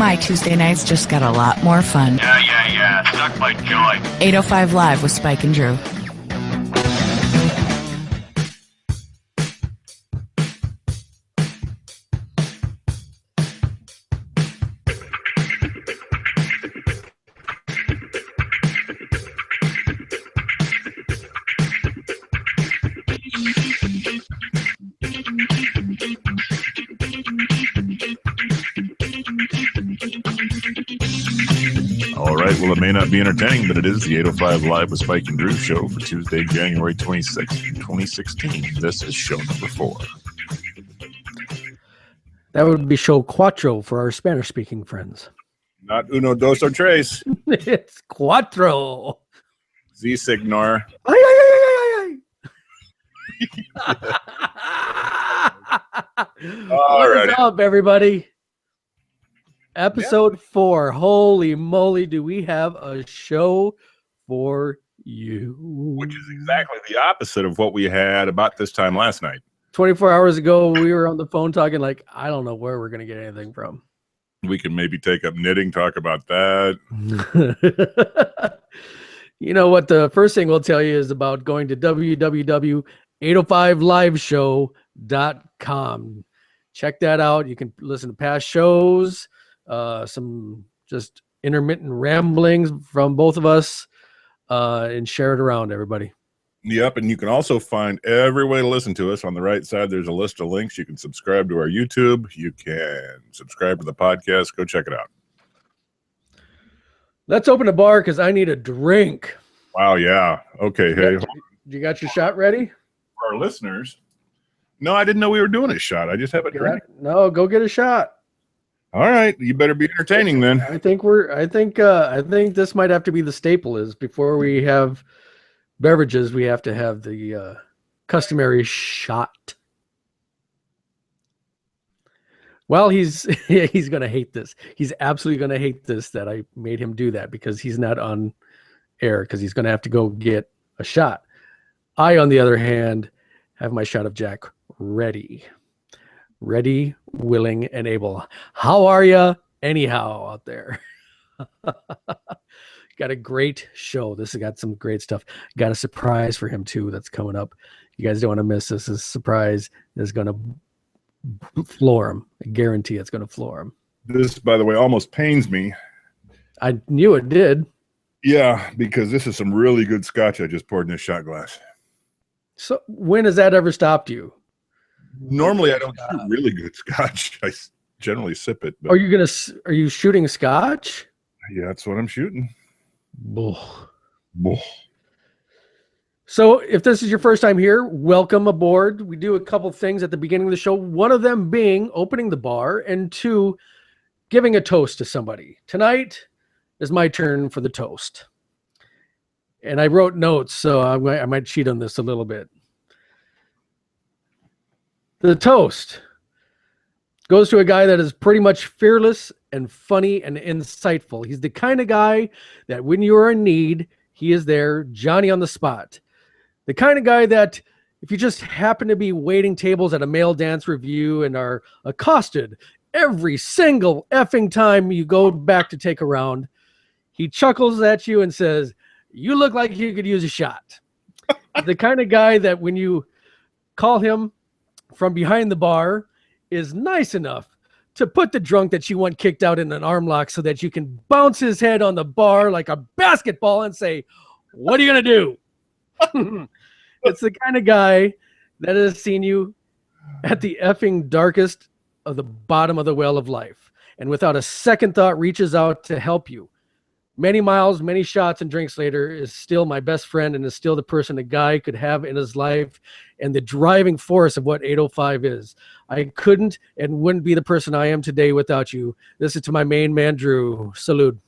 My Tuesday nights just got a lot more fun. Yeah. Suck my joint. 805 Live with Spike and Drew. Well, it may not be entertaining, but it is the 805 Live with Spike and Drew show for Tuesday, January 26th, 2016. This is show number 4. That would be show cuatro for our Spanish-speaking friends. Not uno, dos, or tres. It's cuatro. Z signor. Ay. What's up, everybody? Episode 4. Holy moly, do we have a show for you. Which is exactly the opposite of what we had about this time last night. 24 hours ago, we were on the phone talking like, I don't know where we're going to get anything from. We can maybe take up knitting, talk about that. You know what? The first thing we'll tell you is about going to www.805liveshow.com. Check that out. You can listen to past shows, some just intermittent ramblings from both of us, and share it around, everybody. Yep, and you can also find every way to listen to us. On the right side, there's a list of links. You can subscribe to our YouTube. You can subscribe to the podcast. Go check it out. Let's open a bar because I need a drink. Wow, yeah. Okay, hey. You got your shot ready? For our listeners. No, I didn't know we were doing a shot. I just have a drink. No, go get a shot. All right, you better be entertaining then. I think this might have to be the staple is before we have beverages, we have to have the customary shot. Well, he's going to hate this. He's absolutely going to hate this that I made him do that because he's not on air because he's going to have to go get a shot. I, on the other hand, have my shot of Jack ready, willing, and able. How are you anyhow out there? Got a great show. This has got some great stuff. Got a surprise for him too that's coming up. You guys don't want to miss this. This surprise is going to floor him. I guarantee it's going to floor him. This, by the way, almost pains me. I knew it did. Yeah, because this is some really good scotch I just poured in this shot glass. So when has that ever stopped you? Normally I don't shoot really good scotch. I generally sip it. But... Are you shooting scotch? Yeah, that's what I'm shooting. Bull. So if this is your first time here, welcome aboard. We do a couple things at the beginning of the show. One of them being opening the bar and 2, giving a toast to somebody. Tonight is my turn for the toast. And I wrote notes, so I might cheat on this a little bit. The toast goes to a guy that is pretty much fearless and funny and insightful. He's the kind of guy that when you are in need, he is there, Johnny on the spot. The kind of guy that if you just happen to be waiting tables at a male dance review and are accosted every single effing time you go back to take a round, he chuckles at you and says, "You look like you could use a shot." The kind of guy that when you call him from behind the bar is nice enough to put the drunk that you want kicked out in an arm lock so that you can bounce his head on the bar like a basketball and say, "What are you going to do?" It's the kind of guy that has seen you at the effing darkest of the bottom of the well of life and without a second thought reaches out to help you. Many miles, many shots and drinks later is still my best friend and is still the person a guy could have in his life and the driving force of what 805 is. I couldn't and wouldn't be the person I am today without you. This is to my main man, Drew. Salute.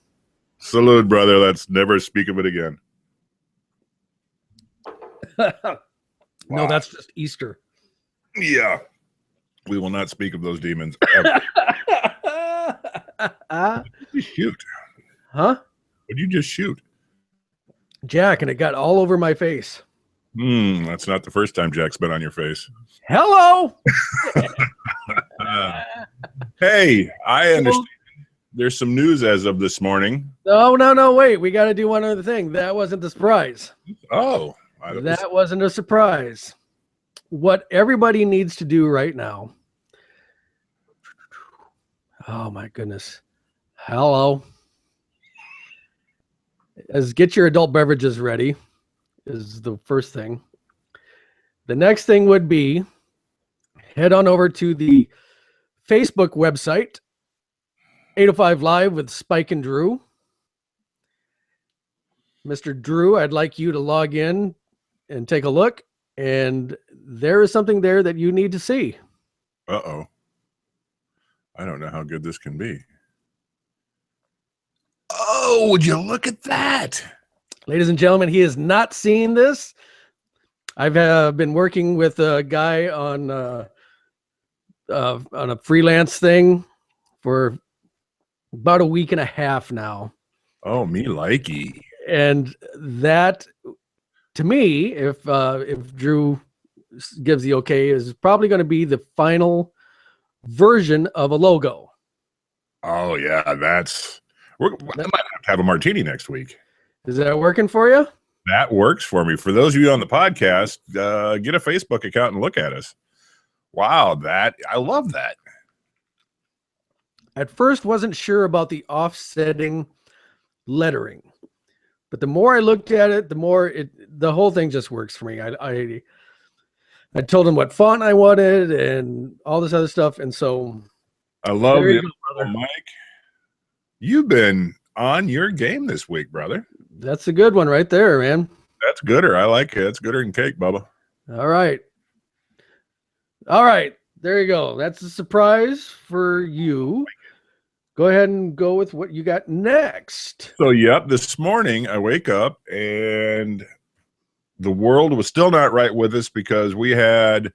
Salute, brother. Let's never speak of it again. No, that's just Easter. Yeah. We will not speak of those demons ever. What did you shoot? Huh? What did you just shoot? Jack, and it got all over my face. That's not the first time Jack's been on your face. Hello. Hey, I understand. there's some news as of this morning. No, wait. We got to do one other thing. That wasn't the surprise. Oh, That wasn't a surprise. What everybody needs to do right now. Oh my goodness. Hello. Get your adult beverages ready is the first thing. The next thing would be head on over to the Facebook website, 805 Live with Spike and Drew. Mr. Drew, I'd like you to log in and take a look. And there is something there that you need to see. Uh-oh. I don't know how good this can be. Oh, would you look at that? Ladies and gentlemen, he has not seen this. I've been working with a guy on a freelance thing for about a week and a half now. Oh, me likey. And that, to me, if Drew gives the okay, is probably going to be the final version of a logo. Oh yeah, I might have to have a martini next week. Is that working for you? That works for me. For those of you on the podcast, get a Facebook account and look at us. Wow, I love that. At first, wasn't sure about the offsetting lettering, but the more I looked at it, the whole thing just works for me. I told him what font I wanted and all this other stuff, and so I love it, Mike. You've been on your game this week, brother. That's a good one right there, man. That's gooder. I like it. It's gooder than cake, Bubba. All right. There you go. That's a surprise for you. Go ahead and go with what you got next. So, yep, this morning I wake up and the world was still not right with us because we had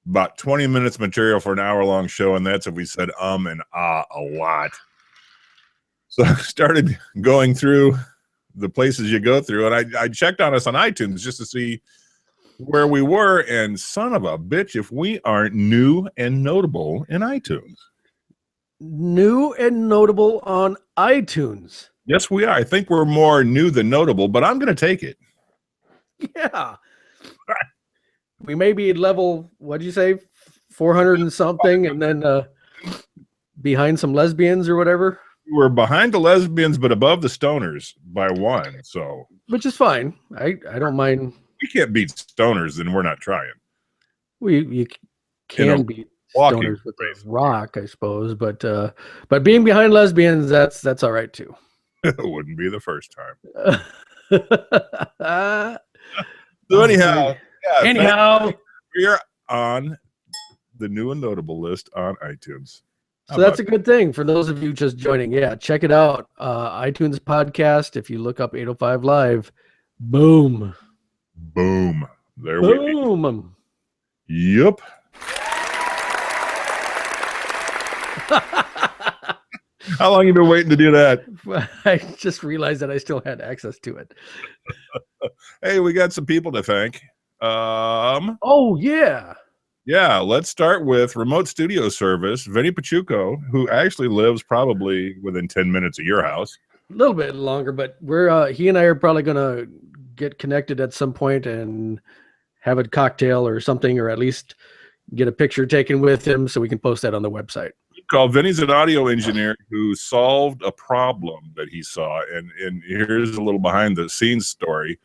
about 20 minutes material for an hour-long show, and that's if we said and a lot. So I started going through the places you go through, and I checked on us on iTunes just to see where we were, and son of a bitch, if we aren't new and notable in iTunes. New and notable on iTunes. Yes, we are. I think we're more new than notable, but I'm going to take it. Yeah. We may be at level, what did you say, 400 and something, and then behind some lesbians or whatever. We're behind the lesbians, but above the stoners by one. So, which is fine. I don't mind. We can't beat stoners, then we're not trying. You can beat stoners with a rock, I suppose, but being behind lesbians, that's all right too. It wouldn't be the first time. So anyhow, we're on the new and notable list on iTunes. So that's a good thing for those of you just joining. Yeah, check it out. iTunes podcast. If you look up 805 Live, boom. There we go. Yep. How long you been waiting to do that? I just realized that I still had access to it. Hey, we got some people to thank. Oh, yeah. Yeah, let's start with remote studio service, Vinny Pachuco, who actually lives probably within 10 minutes of your house. A little bit longer, but he and I are probably going to get connected at some point and have a cocktail or something, or at least get a picture taken with him so we can post that on the website. Vinny's an audio engineer who solved a problem that he saw. And here's a little behind the scenes story.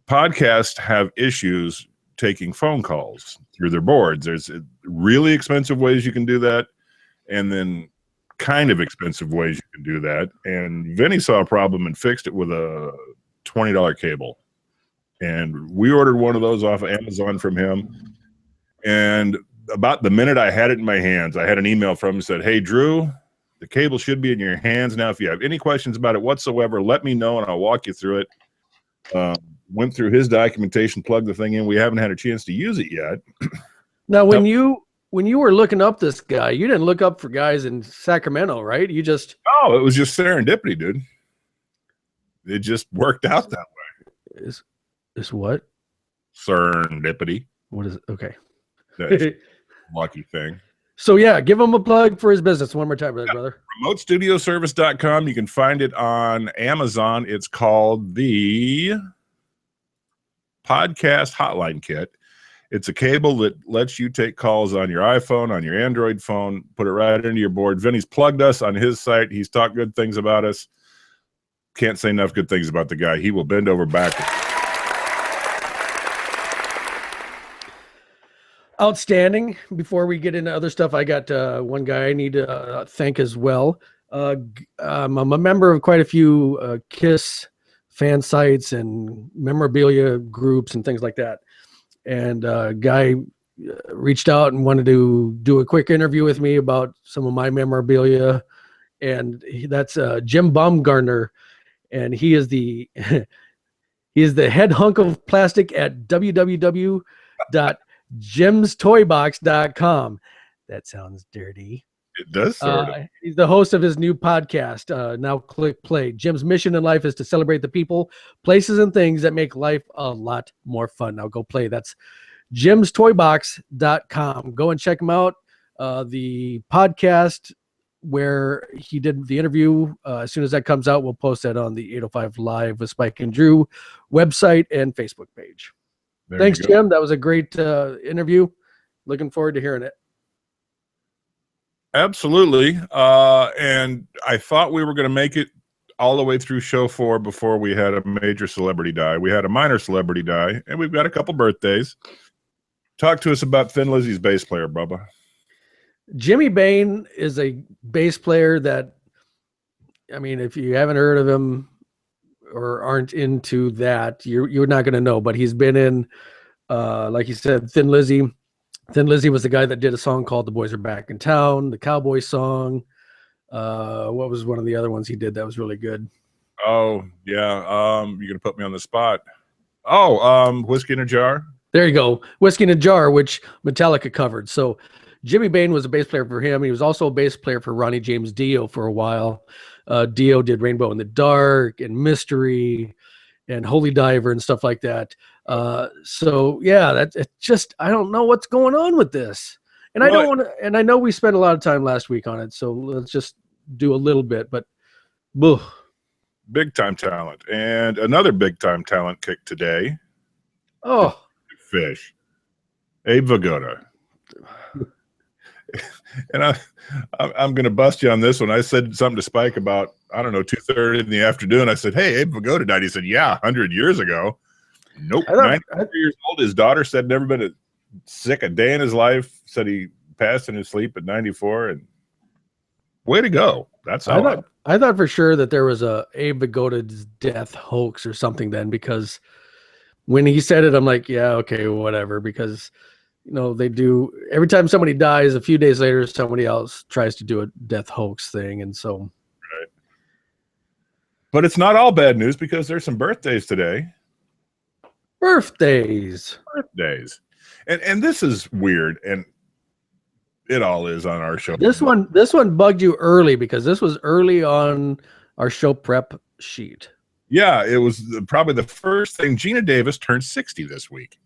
Podcasts have issues taking phone calls through their boards. There's really expensive ways you can do that, and then kind of expensive ways you can do that. And Vinny saw a problem and fixed it with a $20 cable. And we ordered one of those off of Amazon from him. And about the minute I had it in my hands, I had an email from him that said, "Hey, Drew, the cable should be in your hands now. If you have any questions about it whatsoever, let me know and I'll walk you through it." Went through his documentation, plugged the thing in. We haven't had a chance to use it yet. Now, when you were looking up this guy, you didn't look up for guys in Sacramento, right? You just... Oh, it was just serendipity, dude. It just worked out that way. Is what? Serendipity. What is it? Okay. That's lucky thing. So yeah, give him a plug for his business one more time, brother. RemoteStudioService.com. You can find it on Amazon. It's called the Podcast Hotline Kit. It's a cable that lets you take calls on your iPhone, on your Android phone, put it right into your board. Vinny's plugged us on his site. He's talked good things about us. Can't say enough good things about the guy. He will bend over backwards. Outstanding. Before we get into other stuff, I got one guy I need to thank as well. I'm a member of quite a few KISS fan sites and memorabilia groups and things like that. And a guy reached out and wanted to do a quick interview with me about some of my memorabilia. And that's Jim Baumgartner. And he is the head hunk of plastic at www.jimstoybox.com. That sounds dirty. It does sort of. He's the host of his new podcast. Now click play. Jim's mission in life is to celebrate the people, places, and things that make life a lot more fun. Now go play. That's jimstoybox.com. Go and check him out. The podcast where he did the interview, as soon as that comes out, we'll post that on the 805 Live with Spike and Drew website and Facebook page. Thanks, Jim. That was a great interview. Looking forward to hearing it. Absolutely. And I thought we were going to make it all the way through show 4 before we had a major celebrity die. We had a minor celebrity die, and we've got a couple birthdays. Talk to us about Thin Lizzy's bass player, Bubba. Jimmy Bain is a bass player that, I mean, if you haven't heard of him or aren't into that, you're not going to know. But he's been in, like you said, Thin Lizzy. Thin Lizzy was the guy that did a song called "The Boys Are Back in Town," the cowboy song. What was one of the other ones he did that was really good? Oh yeah, you're gonna put me on the spot. Oh, Whiskey in a Jar. There you go, Whiskey in a Jar, which Metallica covered. So Jimmy Bain was a bass player for him. He was also a bass player for Ronnie James Dio for a while. Dio did "Rainbow in the Dark" and "Mystery" and "Holy Diver" and stuff like that. So yeah, that's just, I don't know what's going on with this. And I don't want to, and I know we spent a lot of time last week on it, so let's just do a little bit, but boo. Big time talent. And another big time talent kick today. Oh, fish. Abe Vigoda. And I'm going to bust you on this one. I said something to Spike about, I don't know, 2:30 in the afternoon. I said, hey, Abe Vigoda died. He said, yeah, 100 years ago. Nope. 93 years old. His daughter said never been sick a day in his life. Said he passed in his sleep at 94. And way to go. That's how I thought for sure that there was a Abe Vigoda's death hoax or something then, because when he said it, I'm like, yeah, okay, whatever. Because, you know, they do, every time somebody dies, a few days later, somebody else tries to do a death hoax thing. And so. Right. But it's not all bad news, because there's some birthdays today. Birthdays. And this is weird, and it all is on our show. This one bugged you early, because this was early on our show prep sheet. Yeah, it was probably the first thing. Gena Davis turned 60 this week.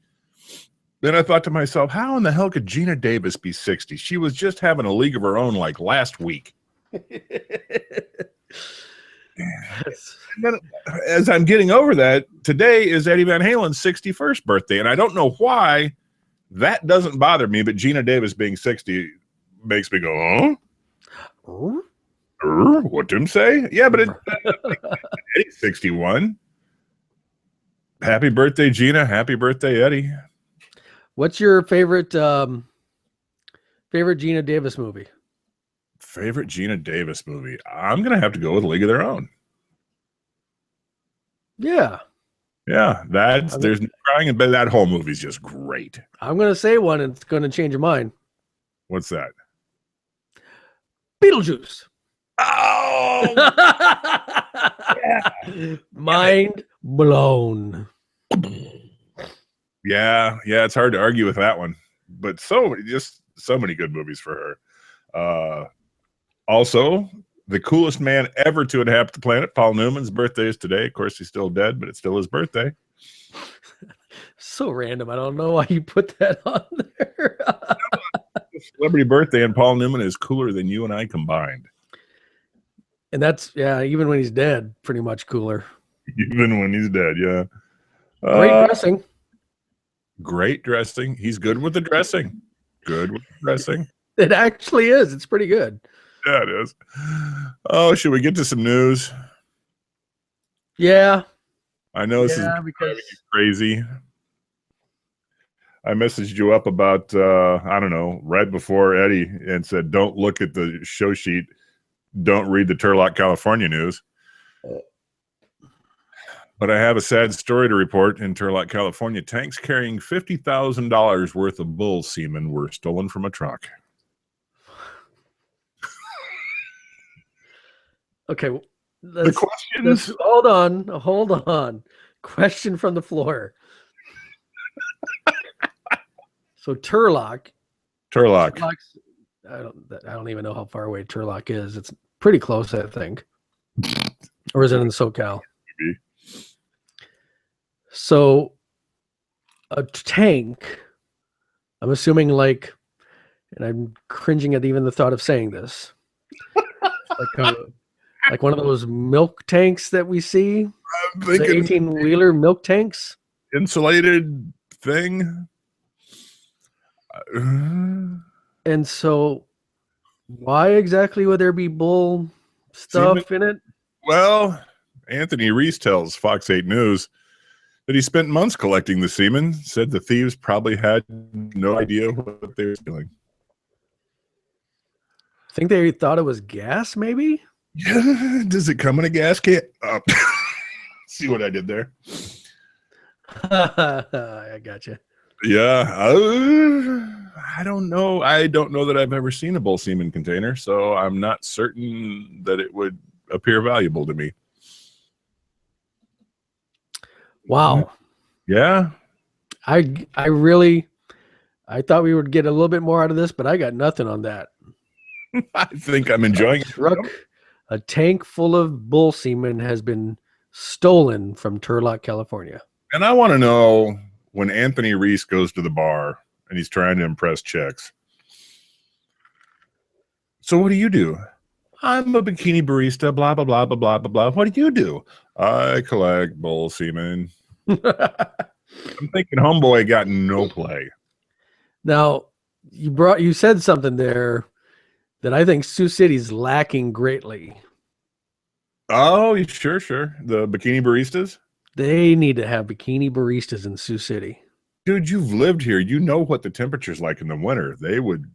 Then I thought to myself, how in the hell could Gena Davis be 60? She was just having a league of her own like last week. And then, as I'm getting over that, today is Eddie Van Halen's 61st birthday, and I don't know why that doesn't bother me, but Gena Davis being 60 makes me go, huh? What did him say? Yeah, but Eddie's 61. Happy birthday, Gena. Happy birthday, Eddie. What's your favorite Gena Davis movie? Favorite Gena Davis movie? I'm going to have to go with League of Their Own. Yeah. Yeah, there's no crying, but that whole movie's just great. I'm going to say one, and it's going to change your mind. What's that? Beetlejuice. Oh! Yeah. Mind blown. Yeah, it's hard to argue with that one. But so many good movies for her. Also, the coolest man ever to inhabit the planet, Paul Newman's birthday is today. Of course, he's still dead, but it's still his birthday. So random. I don't know why you put that on there. Celebrity birthday, and Paul Newman is cooler than you and I combined. And that's, yeah, even when he's dead, pretty much cooler. Even when he's dead, yeah. Great dressing. Great dressing. He's good with the dressing. Good with the dressing. It actually is. It's pretty good. Yeah, it is. Oh, should we get to some news? Yeah. I know this is driving you crazy. I messaged you up about, I don't know, right before Eddie and said, don't look at the show sheet. Don't read the Turlock, California news. But I have a sad story to report in Turlock, California. Tanks carrying $50,000 worth of bull semen were stolen from a truck. Okay. The questions? Hold on. Question from the floor. So Turlock. I don't even know how far away Turlock is. It's pretty close, I think. Or is it in SoCal? Maybe. So a tank, I'm assuming like, and I'm cringing at even the thought of saying this, like one of those milk tanks that we see. I'm thinking 18-wheeler milk tanks. Insulated thing. And so why exactly would there be bull stuff in it? Well, Anthony Reese tells Fox 8 News that he spent months collecting the semen, said the thieves probably had no idea what they were stealing. I think they thought it was gas, maybe? Yeah. Does it come in a gas can? See what I did there? I gotcha. Yeah. I don't know. I don't know that I've ever seen a bull semen container, so I'm not certain that it would appear valuable to me. Wow. Yeah. I thought we would get a little bit more out of this, but I got nothing on that. I think I'm enjoying it. A tank full of bull semen has been stolen from Turlock, California. And I want to know, when Anthony Reese goes to the bar and he's trying to impress chicks, so what do you do? I'm a bikini barista, blah, blah, blah, blah, blah, blah, blah. What do you do? I collect bull semen. I'm thinking homeboy got no play. Now, you said something there that I think Sioux City's lacking greatly. Oh, sure. The bikini baristas? They need to have bikini baristas in Sioux City. Dude, you've lived here. You know what the temperature's like in the winter. They would.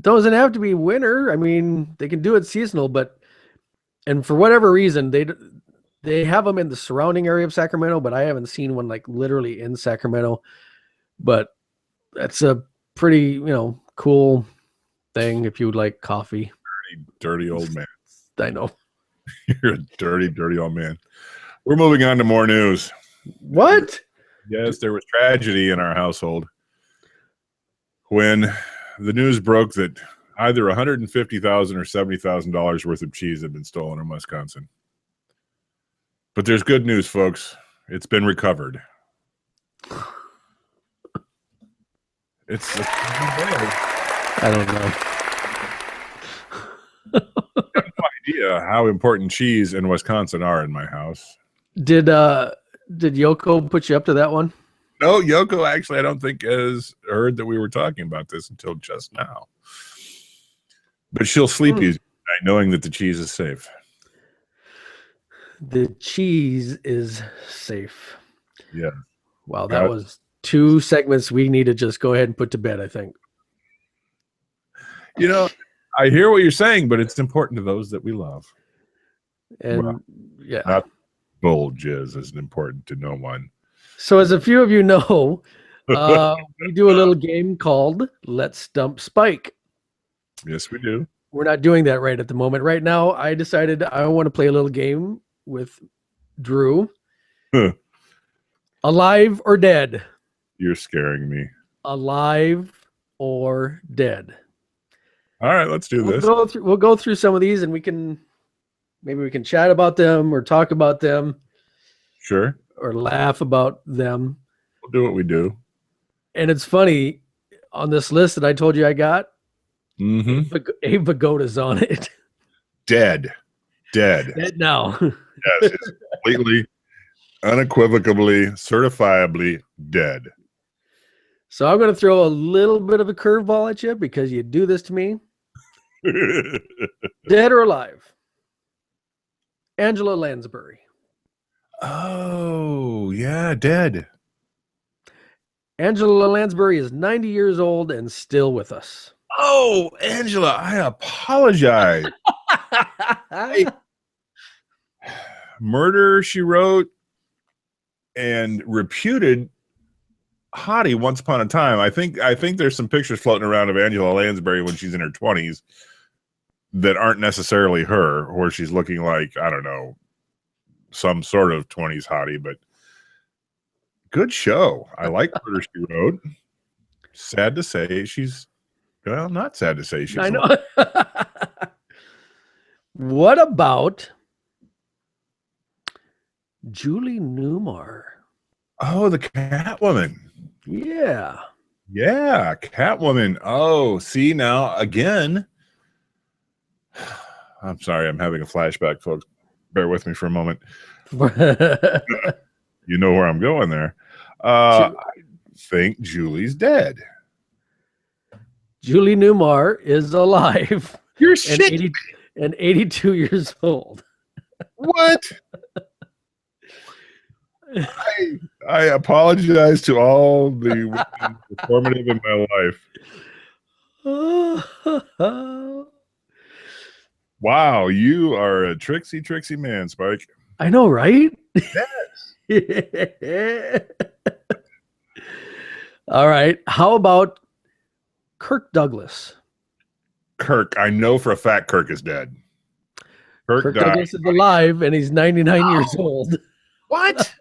Doesn't have to be winter. I mean, they can do it seasonal, and for whatever reason, they have them in the surrounding area of Sacramento, but I haven't seen one like literally in Sacramento. But that's a pretty, cool thing if you would like coffee. Dirty old man. I know. You're a dirty old man. We're moving on to more news. What? Yes, there was tragedy in our household when the news broke that either $150,000 or $70,000 worth of cheese had been stolen in Wisconsin. But there's good news, folks. It's been recovered. I don't know. I have no idea how important cheese in Wisconsin are in my house. Did Yoko put you up to that one? No, Yoko actually I don't think has heard that we were talking about this until just now. But she'll sleep easy tonight knowing that the cheese is safe. The cheese is safe. Yeah. Wow, that was 2 segments we need to just go ahead and put to bed, I think. I hear what you're saying, but it's important to those that we love. And not bull jizz is important to no one. So as a few of you know, we do a little game called Let's Stump Spike. Yes, we do. We're not doing that right at the moment. Right now, I decided I want to play a little game with Drew. Alive or dead? You're scaring me. Alive or dead? All right, let's do this. We'll go through some of these, and maybe we can chat about them or talk about them. Sure. Or laugh about them. We'll do what we do. And it's funny. on this list that I told you I got, Mm-hmm. Abe Vigoda's on it. Dead. Dead now. Yes, it's completely, unequivocally, certifiably dead. So I'm going to throw a little bit of a curveball at you because you do this to me. Dead or alive? Angela Lansbury. Oh, yeah, dead. Angela Lansbury is 90 years old and still with us. Oh, Angela, I apologize. Murder, She Wrote, and reputed hottie once upon a time. I think there's some pictures floating around of Angela Lansbury when she's in her 20s that aren't necessarily her, where she's looking like, I don't know, some sort of 20s hottie, but good show. I like Murder, She Wrote. Sad to say she's, well, not sad to say she's I know. What about Julie Newmar? Oh, the Catwoman. Yeah. Yeah, Catwoman. Oh, see now again. I'm sorry, I'm having a flashback, folks. Bear with me for a moment. You know where I'm going there. I think Julie's dead. Julie Newmar is alive. You're and shit. 82 years old. What? I apologize to all the women formative in my life. Wow, you are a tricksy man, Spike. I know, right? Yes. All right. How about Kirk Douglas? Kirk, I know for a fact Kirk is dead. Kirk Douglas is alive and he's 99 years old. What?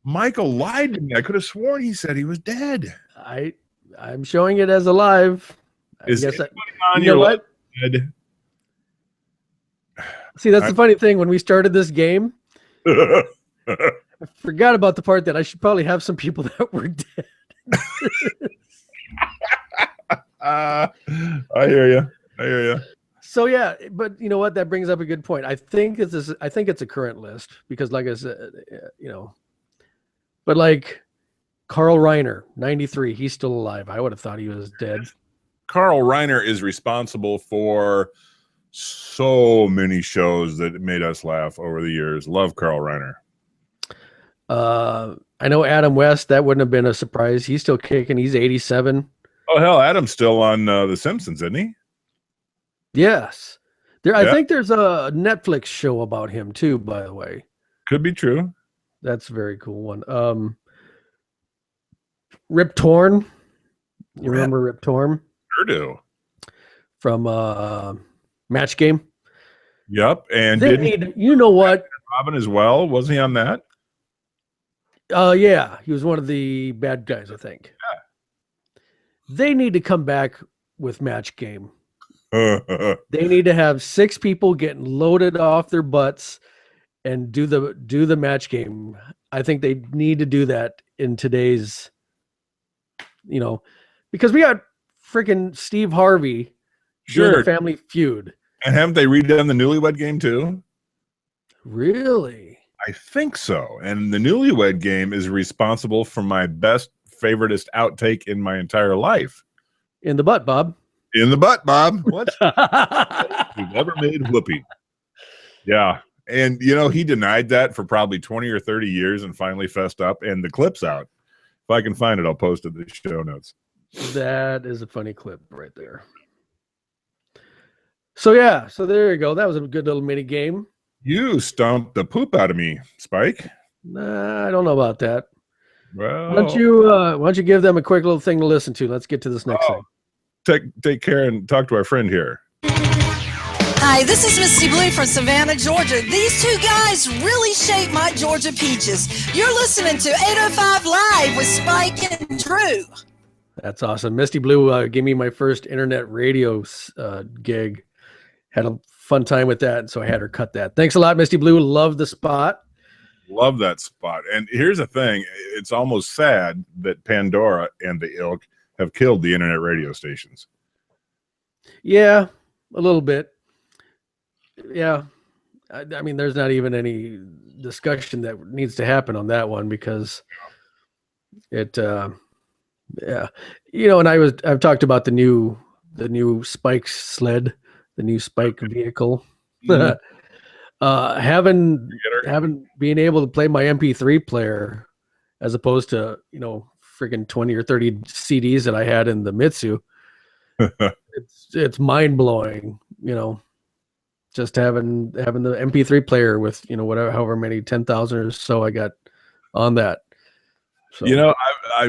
Michael lied to me. I could have sworn he said he was dead. I'm showing it as alive. Is I guess anybody on your list dead? See, that's the funny thing. When we started this game, I forgot about the part that I should probably have some people that were dead. I hear you. So yeah, but you know what? That brings up a good point. I think it's a current list because, like I said, but like Carl Reiner, 93, he's still alive. I would have thought he was dead. Carl Reiner is responsible for so many shows that made us laugh over the years. Love Carl Reiner. I know Adam West. That wouldn't have been a surprise. He's still kicking. He's 87. Oh hell, Adam's still on The Simpsons, isn't he? Yes. I think there's a Netflix show about him too, by the way. Could be true. That's a very cool one. Rip Torn. You remember Rip Torn? Sure do. From Match Game. Yep. And you know what? Robin as well. Wasn't he on that? Yeah. He was one of the bad guys, I think. Yeah. They need to come back with Match Game. They need to have 6 people getting loaded off their butts and do the match game. I think they need to do that in today's, because we got freaking Steve Harvey doing the Family Feud. And haven't they redone the Newlywed Game too? Really? I think so. And the Newlywed Game is responsible for my best, favoriteest outtake in my entire life. In the butt, Bob. In the butt, Bob. What? We've ever made whoopee. Yeah. And, he denied that for probably 20 or 30 years and finally fessed up. And the clip's out. If I can find it, I'll post it in the show notes. That is a funny clip right there. So, yeah. So, there you go. That was a good little mini game. You stumped the poop out of me, Spike. Nah, I don't know about that. Well, why don't you give them a quick little thing to listen to? Let's get to this next thing. Take care and talk to our friend here. Hi, this is Misty Blue from Savannah, Georgia. These two guys really shaped my Georgia peaches. You're listening to 805 Live with Spike and Drew. That's awesome. Misty Blue gave me my first internet radio gig. Had a fun time with that, so I had her cut that. Thanks a lot, Misty Blue. Love the spot. Love that spot. And here's the thing. It's almost sad that Pandora and the ilk have killed the internet radio stations. Yeah, a little bit. Yeah. I mean, there's not even any discussion that needs to happen on that one because it, yeah, you know, and I've talked about the new Spike sled, the new Spike vehicle. Having being able to play my MP3 player as opposed to, you know, freaking 20 or 30 CDs that I had in the Mitsu. It's mind blowing, you know. Just having the MP3 player with, you know, whatever, however many 10,000 or so I got on that. So. You know, I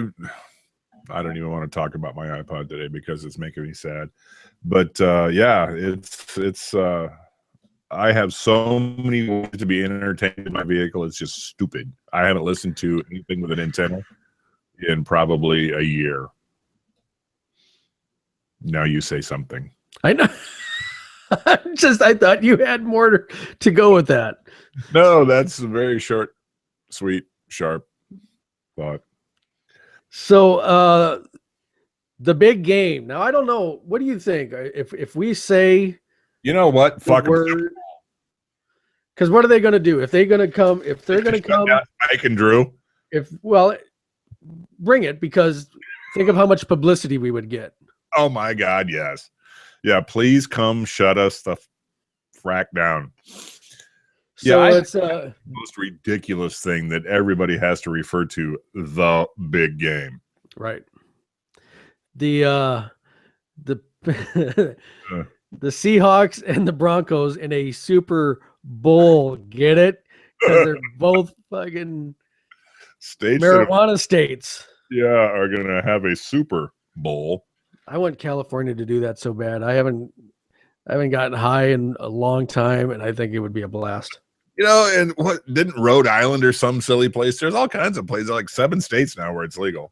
don't even want to talk about my iPod today because it's making me sad. But yeah, it's I have so many ways to be entertained in my vehicle. It's just stupid. I haven't listened to anything with an antenna in probably a year. Now you say something. I know. I thought you had more to go with that. No, that's a very short, sweet, sharp thought. So the big game. Now I don't know. What do you think? If we say, you know what? Fuck them. Because what are they going to do? If they're going to come, Mike and Drew. Bring it, because think of how much publicity we would get. Oh my God, yes. Yeah, please come shut us the frack down. So yeah, it's the most ridiculous thing that everybody has to refer to the big game. Right. The Seahawks and the Broncos in a Super Bowl. Get it? Because they're both fucking states, marijuana states. Yeah, are gonna have a Super Bowl. I want California to do that so bad. I haven't gotten high in a long time, and I think it would be a blast. You know, and what didn't Rhode Island or some silly place? There's all kinds of places, like 7 states now where it's legal.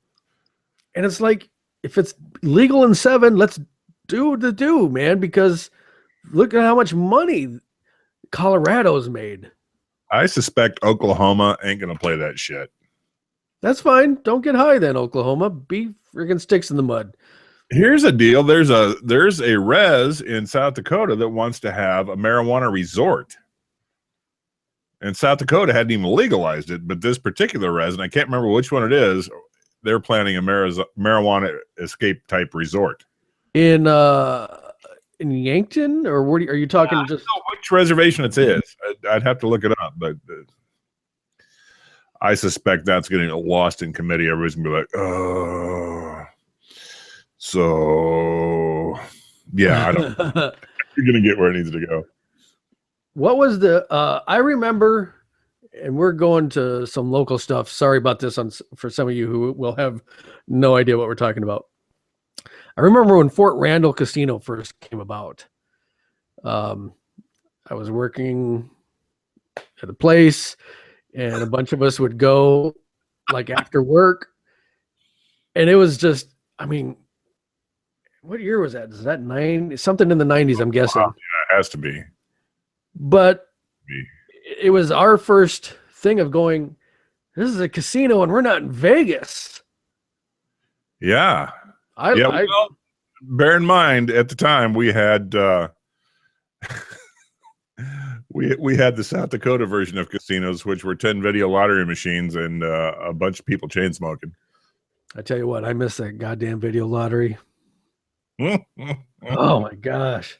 And it's like, if it's legal in 7, let's do, man, because look at how much money Colorado's made. I suspect Oklahoma ain't gonna play that shit. That's fine. Don't get high then, Oklahoma. Be freaking sticks in the mud. Here's a deal. There's a res in South Dakota that wants to have a marijuana resort. And South Dakota hadn't even legalized it, but this particular res, and I can't remember which one it is, they're planning a marijuana escape type resort. In Yankton, or what are you talking? I don't know which reservation it is. I'd have to look it up, but I suspect that's getting lost in committee. Everybody's gonna be like, oh. So, yeah, I don't. You're gonna get where it needs to go. What was the? I remember, and we're going to some local stuff. Sorry about this for some of you who will have no idea what we're talking about. I remember when Fort Randall Casino first came about. I was working at a place, and a bunch of us would go like after work, and it was just, I mean. What year was that? Is that something in the 90s? I'm guessing. Wow, yeah, it has to be. But it was our first thing of going, this is a casino and we're not in Vegas. Yeah. Well, bear in mind, at the time we had we had the South Dakota version of casinos, which were 10 video lottery machines and a bunch of people chain smoking. I tell you what, I miss that goddamn video lottery. Oh my gosh.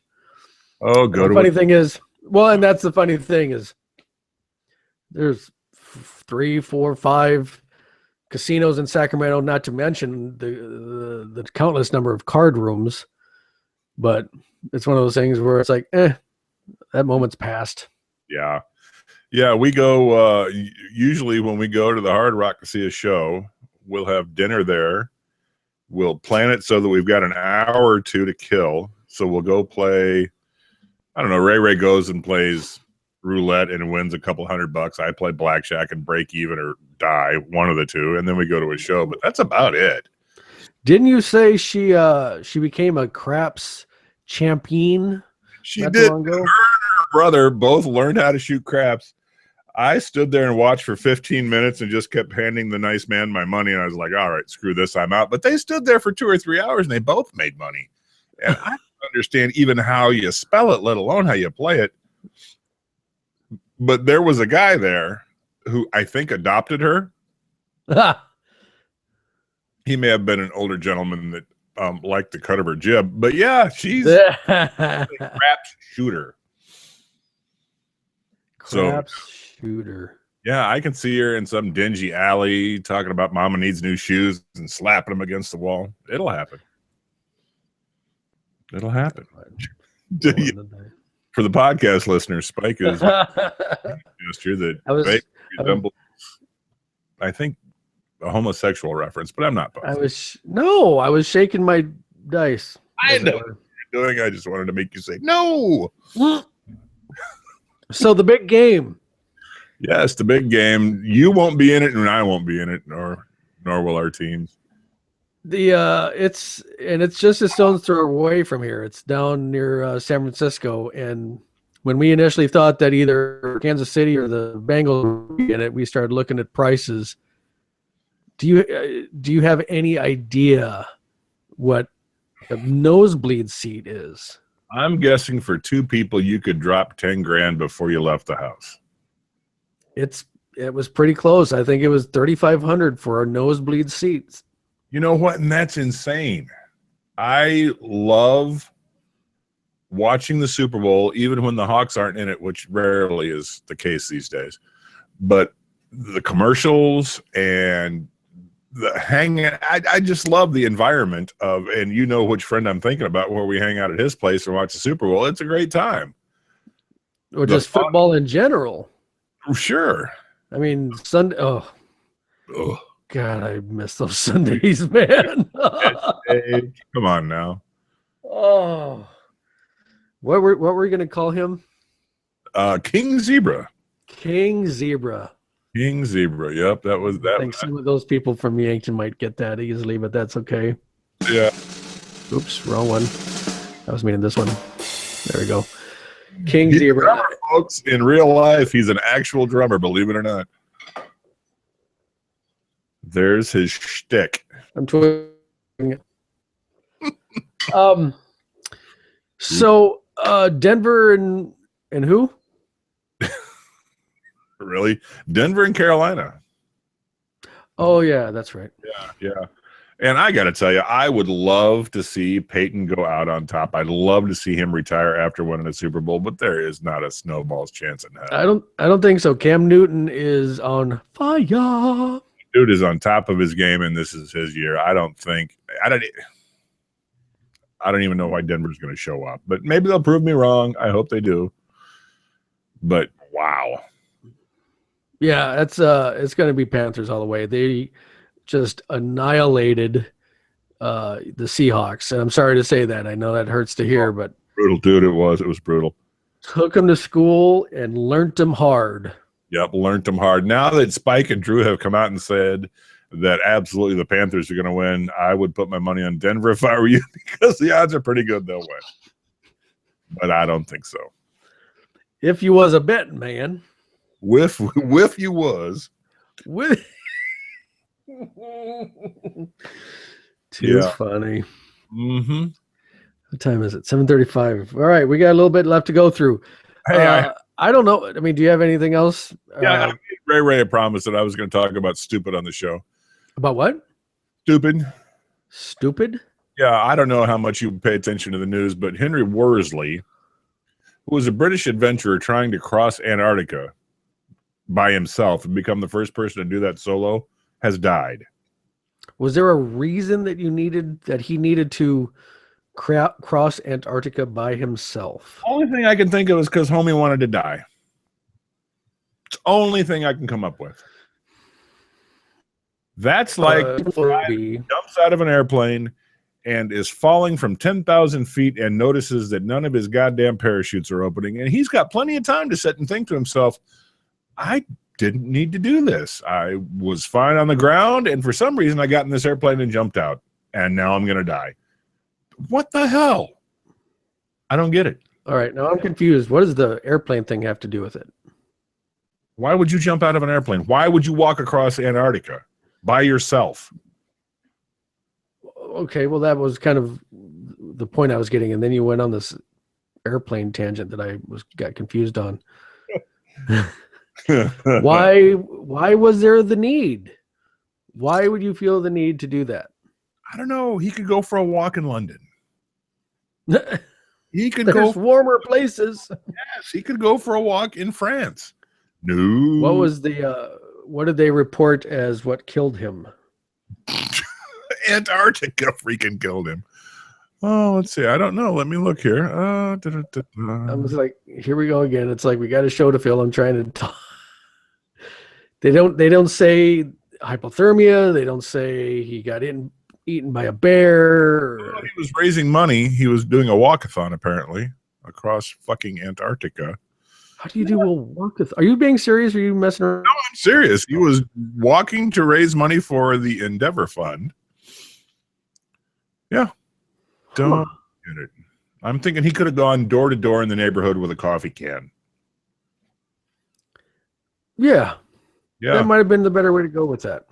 Oh, the funny thing is, and that's the funny thing is, there's 3, 4, 5 casinos in Sacramento, not to mention the countless number of card rooms. But it's one of those things where it's like, that moment's past. Yeah. We go usually when we go to the Hard Rock to see a show, we'll have dinner there. We'll plan it so that we've got an hour or two to kill. So we'll go play, I don't know, Ray goes and plays roulette and wins a couple $100. I play blackjack and break even or die, one of the two, and then we go to a show. But that's about it. Didn't you say she became a craps champion? She did. Her and her brother both learned how to shoot craps. I stood there and watched for 15 minutes and just kept handing the nice man my money. And I was like, all right, screw this, I'm out. But they stood there for 2 or 3 hours and they both made money. And I don't understand even how you spell it, let alone how you play it. But there was a guy there who I think adopted her. He may have been an older gentleman that liked the cut of her jib. But yeah, she's a craps shooter. Shooter. Yeah, I can see her in some dingy alley talking about mama needs new shoes and slapping them against the wall. It'll happen. It'll happen. For the podcast listeners, Spike is gesture that resembles, I think, a homosexual reference, but I'm not positive. I was shaking my dice. I know what you're doing. I just wanted to make you say no. So the big game. Yes, the big game. You won't be in it, and I won't be in it, nor will our teams. It's just a stone's throw away from here. It's down near San Francisco, and when we initially thought that either Kansas City or the Bengals would be in it, we started looking at prices. Do you have any idea what a nosebleed seat is? I'm guessing for 2 people, you could drop 10 grand before you left the house. It was pretty close. I think it was $3,500 for a nosebleed seats. You know what? And that's insane. I love watching the Super Bowl, even when the Hawks aren't in it, which rarely is the case these days. But the commercials and the hanging, I just love the environment of, and you know which friend I'm thinking about, where we hang out at his place and watch the Super Bowl. It's a great time. Or just football in general. Sure. I mean, Sunday. Oh, God, I miss those Sundays, man. Hey, come on now. Oh, what were we gonna call him? King Zebra. King Zebra. King Zebra. Yep, that was that. I think some of those people from Yankton might get that easily, but that's okay. Yeah. Oops, wrong one. I was meaning this one. There we go. King Zebra. Drummer, folks. In real life, he's an actual drummer, believe it or not. There's his shtick. I'm twisting it. So Denver and who? Really? Denver and Carolina. Oh yeah, that's right. Yeah. And I got to tell you, I would love to see Peyton go out on top. I'd love to see him retire after winning a Super Bowl, but there is not a snowball's chance in hell. I don't think so. Cam Newton is on fire. Dude is on top of his game, and this is his year. I don't even know why Denver's going to show up, but maybe they'll prove me wrong. I hope they do. But wow. Yeah, it's going to be Panthers all the way. They just annihilated the Seahawks, and I'm sorry to say that. I know that hurts to hear, but brutal, dude. It was brutal. Took them to school and learnt them hard. Yep, learned them hard. Now that Spike and Drew have come out and said that absolutely the Panthers are going to win, I would put my money on Denver if I were you, because the odds are pretty good they'll win. But I don't think so. If you was a betting man. With you was. With Too funny. Mm-hmm. What time is it? 7:35. All right, we got a little bit left to go through. Hey, I don't know. I mean, do you have anything else? Yeah, Ray promised that I was going to talk about stupid on the show. About what? Stupid. Stupid? Yeah, I don't know how much you pay attention to the news, but Henry Worsley, who was a British adventurer trying to cross Antarctica by himself and become the first person to do that solo, has died. Was there a reason that he needed to cross Antarctica by himself? Only thing I can think of is because homie wanted to die. It's the only thing I can come up with. That's like jumps out of an airplane and is falling from 10,000 feet and notices that none of his goddamn parachutes are opening. And he's got plenty of time to sit and think to himself, I didn't need to do this. I was fine on the ground, and for some reason I got in this airplane and jumped out, and now I'm going to die. What the hell? I don't get it. All right, now I'm confused. What does the airplane thing have to do with it? Why would you jump out of an airplane? Why would you walk across Antarctica by yourself? Okay, well, that was kind of the point I was getting, and then you went on this airplane tangent that I got confused on. Why was there the need? Why would you feel the need to do that? I don't know. He could go for a walk in London. He could There's go warmer places. Yes, he could go for a walk in France. No. What was what did they report as what killed him? Antarctica freaking killed him. Oh, let's see. I don't know. Let me look here. I was like, here we go again. It's like we got a show to fill. I'm trying to talk. They don't say hypothermia. They don't say he got eaten by a bear. Well, he was raising money. He was doing a walkathon apparently across fucking Antarctica. How do you do a walkathon? Are you being serious? Or are you messing around? No, I'm serious. He was walking to raise money for the Endeavor Fund. Yeah. Don't get it. I'm thinking he could have gone door to door in the neighborhood with a coffee can. Yeah. Yeah. That might have been the better way to go with that.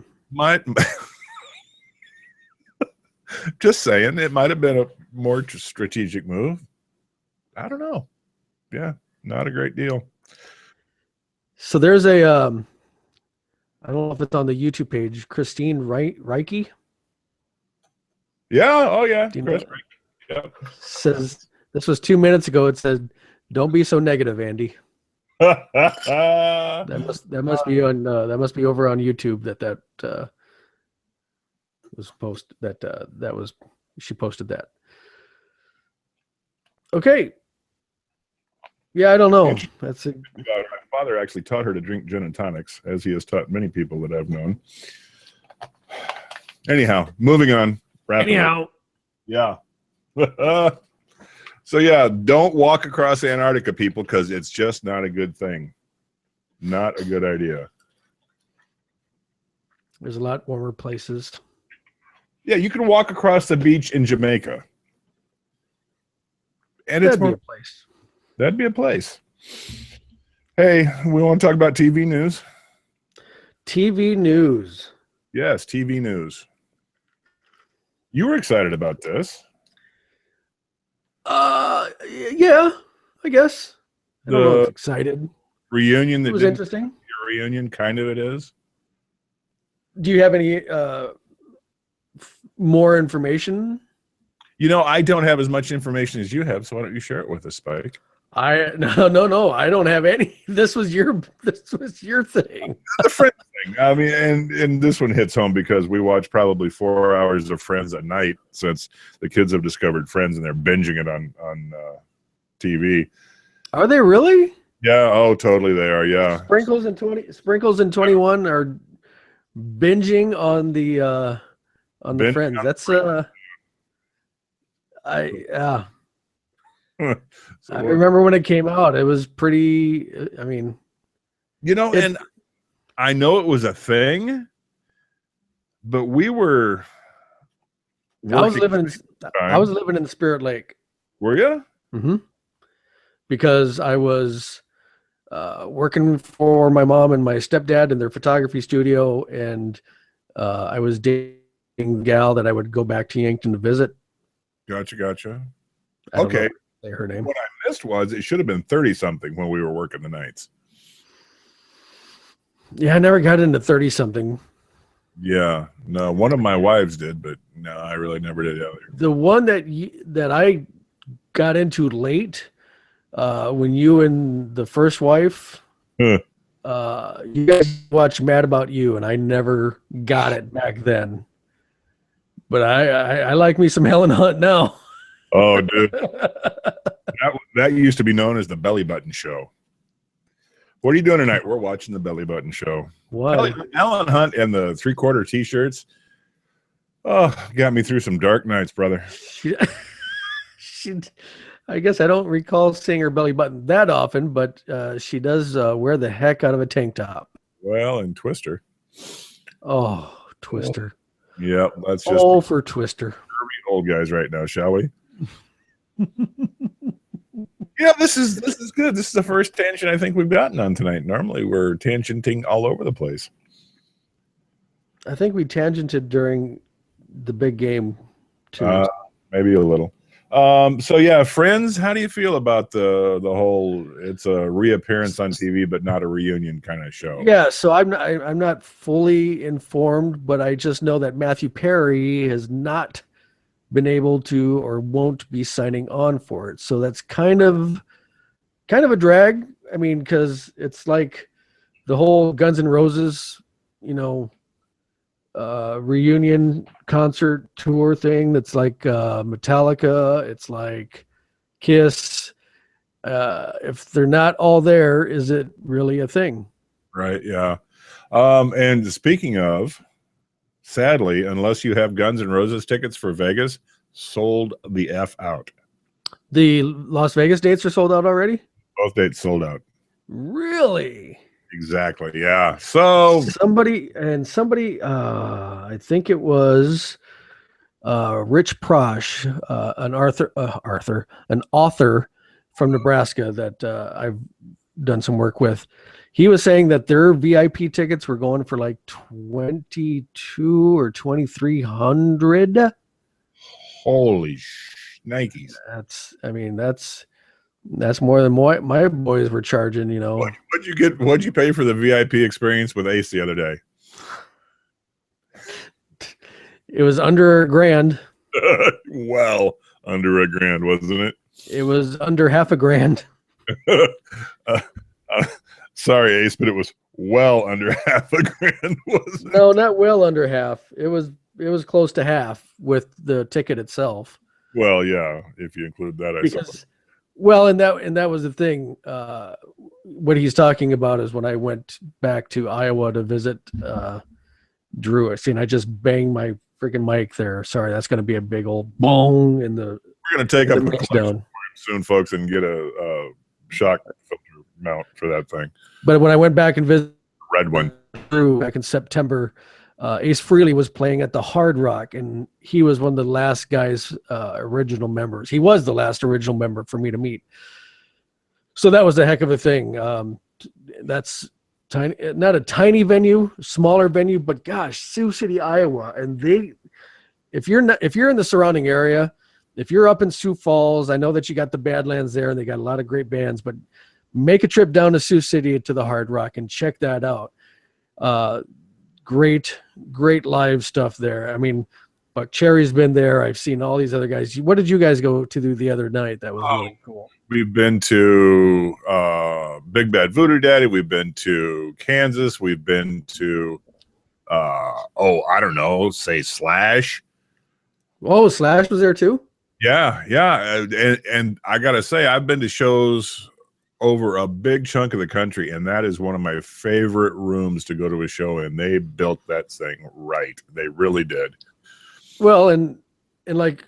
Just saying, it might have been a more strategic move. I don't know. Yeah, not a great deal. So there's a, I don't know if it's on the YouTube page, Christine Reike. Yeah. Oh, yeah. Do you know Chris, that? yeah. Says this was 2 minutes ago. It said, "Don't be so negative, Andy." That must be on that must be over on YouTube. That was posted. That was she posted that. Okay. Yeah, I don't know. That's it. My father actually taught her to drink gin and tonics, as he has taught many people that I've known. Anyhow, moving on. Anyhow. Yeah. So yeah, don't walk across Antarctica, people, because it's just not a good thing. Not a good idea. There's a lot warmer places. Yeah, you can walk across the beach in Jamaica. And That'd be a place. That'd be a place. Hey, we want to talk about TV news? TV news. Yes, TV news. You were excited about this. Yeah, I guess. I don't know if I was excited. Reunion that It was didn't interesting. be a reunion, kind of it is. Do you have any more information? You know, I don't have as much information as you have, so why don't you share it with us, Spike? No, I don't have any. This was your thing. The Friends thing. I mean, and this one hits home because we watch probably 4 hours of Friends at night since the kids have discovered Friends and they're binging it on TV. Are they really? Yeah. Oh, totally. They are. Yeah. Sprinkles and 21 are binging on the Friends. That's I remember when it came out. It was pretty. I mean, you know, and I know it was a thing, but we were. I was living in the Spirit Lake. Were you? Mm-hmm. Because I was working for my mom and my stepdad in their photography studio, and I was dating a gal that I would go back to Yankton to visit. Gotcha. I don't Okay. know her name. What I missed was it should have been 30-something when we were working the nights. Yeah, I never got into 30-something. Yeah, no, one of my wives did, but no, I really never did either. The one that I got into late, when you and the first wife, you guys watched Mad About You, and I never got it back then. But I like me some Helen Hunt now. Oh, dude. that used to be known as the Belly Button Show. What are you doing tonight? We're watching the Belly Button Show. What? Helen Hunt and the 3/4 T-shirts. Oh, got me through some dark nights, brother. I guess I don't recall seeing her belly button that often, but she does wear the heck out of a tank top. Well, and Twister. Oh, Twister. Yeah, that's just all for Twister. Old guys right now, shall we? Yeah, Yeah, this is good. This is the first tangent I think we've gotten on tonight. Normally we're tangenting all over the place. I think we tangented during the big game too. Maybe a little. So yeah, Friends, how do you feel about the whole it's a reappearance on TV but not a reunion kind of show? Yeah, so I'm not fully informed, but I just know that Matthew Perry has not been able to or won't be signing on for it. So that's kind of a drag. I mean, because it's like the whole Guns N' Roses, reunion concert tour thing. That's like Metallica. It's like Kiss. If they're not all there, is it really a thing? Right. Yeah. And speaking of, sadly, unless you have Guns N' Roses tickets for Vegas, sold the F out. The Las Vegas dates are sold out already? Both dates sold out. Really? Exactly. Yeah. So somebody, I think it was Rich Prosh, an author from Nebraska that I've done some work with. He was saying that their VIP tickets were going for like $2,200 or $2,300. Holy Nikes. That's more than my boys were charging, What'd you pay for the VIP experience with Ace the other day? It was under $1,000. Well, under $1,000, wasn't it? It was under $500,000. Sorry, Ace, but it was well under $500,000, wasn't it? No, not well under half. It was close to half with the ticket itself. Well, yeah, if you include that, I suppose. Well, and that was the thing. What he's talking about is when I went back to Iowa to visit Drew. I just banged my freaking mic there. Sorry, that's going to be a big old bong in the. We're going to take up the down soon, folks, and get a shock filter mount for that thing. But when I went back and visited red one Drew back in September, Ace Frehley was playing at the Hard Rock, and he was one of the last guys, original members. He was the last original member for me to meet. So that was a heck of a thing. That's tiny, not a tiny venue, smaller venue, but gosh, Sioux City, Iowa. And if you're in the surrounding area, if you're up in Sioux Falls, I know that you got the Badlands there and they got a lot of great bands, but make a trip down to Sioux City to the Hard Rock and check that out. Great live stuff there. I mean, Buck Cherry's been there. I've seen all these other guys. What did you guys go to do the other night? That was really cool. We've been to Big Bad Voodoo Daddy. We've been to Kansas. We've been to I don't know, say Slash. Oh, Slash was there too? Yeah. And I gotta say, I've been to shows over a big chunk of the country, and that is one of my favorite rooms to go to a show in. They built that thing right. They really did. Well, and like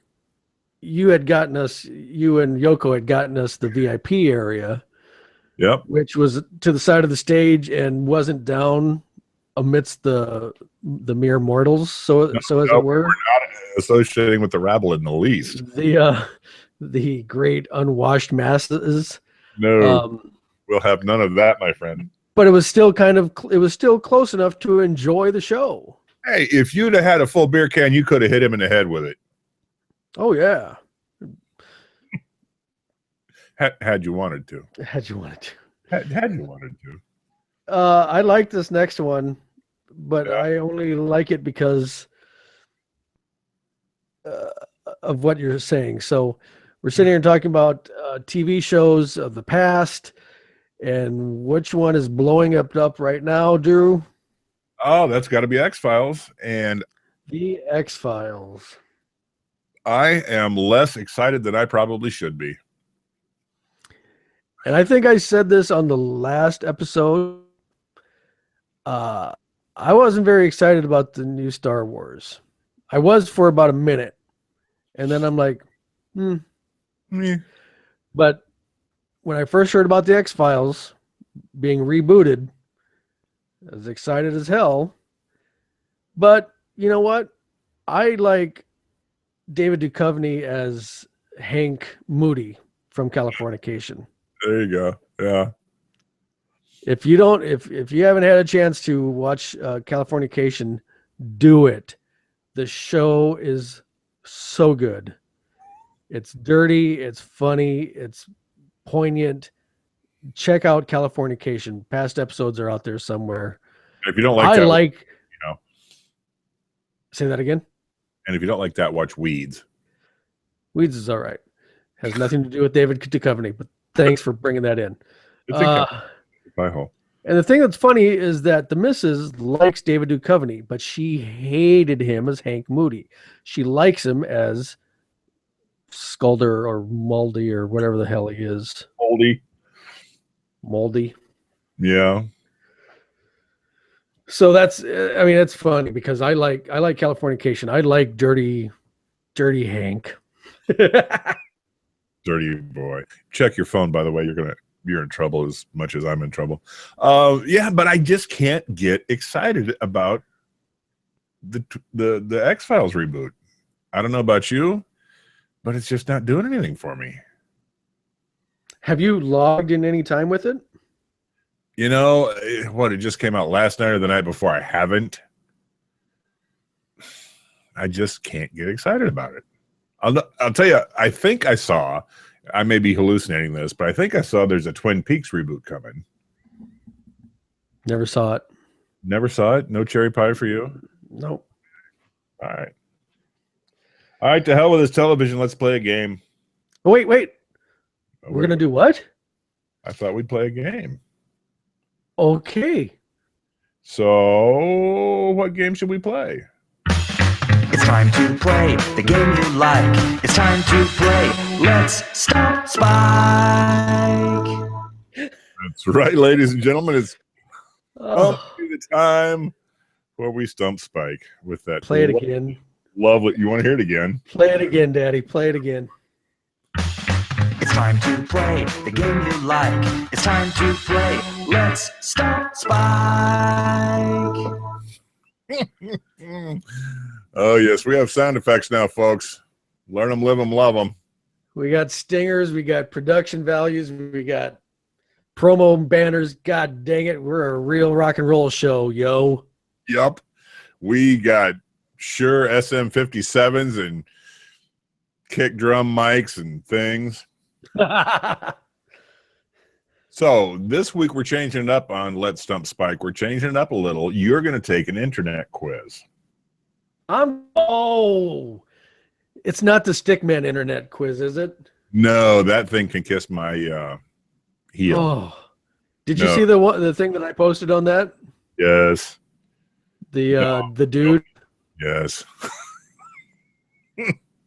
you and Yoko had gotten us the VIP area. Yep. Which was to the side of the stage and wasn't down amidst the mere mortals. So as it were. We're not associating with the rabble in the least. The great unwashed masses. No, we'll have none of that, my friend. But it was still close enough to enjoy the show. Hey, if you'd have had a full beer can, you could have hit him in the head with it. Oh yeah. Had you wanted to. Had you wanted to. I like this next one, but yeah. I only like it because of what you're saying. So we're sitting here talking about TV shows of the past, and which one is blowing up right now, Drew? Oh, that's got to be X-Files. And the X-Files. I am less excited than I probably should be. And I think I said this on the last episode. I wasn't very excited about the new Star Wars. I was for about a minute. And then I'm like, But when I first heard about the X-Files being rebooted, I was excited as hell. But you know what? I like David Duchovny as Hank Moody. from Californication. There you go. Yeah. If you haven't had a chance to watch Californication, do it. The show is so good. It's dirty, it's funny, it's poignant. Check out Californication. Past episodes are out there somewhere. If you don't like that, Say that again. And if you don't like that, watch Weeds. Weeds is all right. Has nothing to do with David Duchovny, but thanks for bringing that in. And the thing that's funny is that the missus likes David Duchovny, but she hated him as Hank Moody. She likes him as Sculder or Moldy or whatever the hell he is. Moldy. Yeah. So it's funny because I like Californication. I like dirty Hank. Dirty boy. Check your phone, by the way. You're in trouble as much as I'm in trouble. But I just can't get excited about the X-Files reboot. I don't know about you, but it's just not doing anything for me. Have you logged in any time with it? It just came out last night or the night before. I haven't. I just can't get excited about it. I'll tell you, I may be hallucinating this, but I think I saw there's a Twin Peaks reboot coming. Never saw it. Never saw it? No cherry pie for you? Nope. All right, to hell with this television. Let's play a game. Oh, wait. We're going to do what? I thought we'd play a game. Okay. So, what game should we play? It's time to play the game you like. It's time to play Let's Stump Spike. That's right, ladies and gentlemen. It's the time where we stump Spike with that. Play it again. Lovely. You want to hear it again? Play it again, Daddy. Play it again. It's time to play the game you like. It's time to play Let's Stump Spike. Oh, yes. We have sound effects now, folks. Learn them, live them, love them. We got stingers. We got production values. We got promo banners. God dang it. We're a real rock and roll show, yo. Yup. We got Shure SM57s and kick drum mics and things. So this week we're changing it up on Let's Stump Spike. We're changing it up a little. You're going to take an internet quiz. It's not the Stickman internet quiz, is it? No, that thing can kiss my heel. Oh, did you see the thing that I posted on that? Yes. The dude. Yes.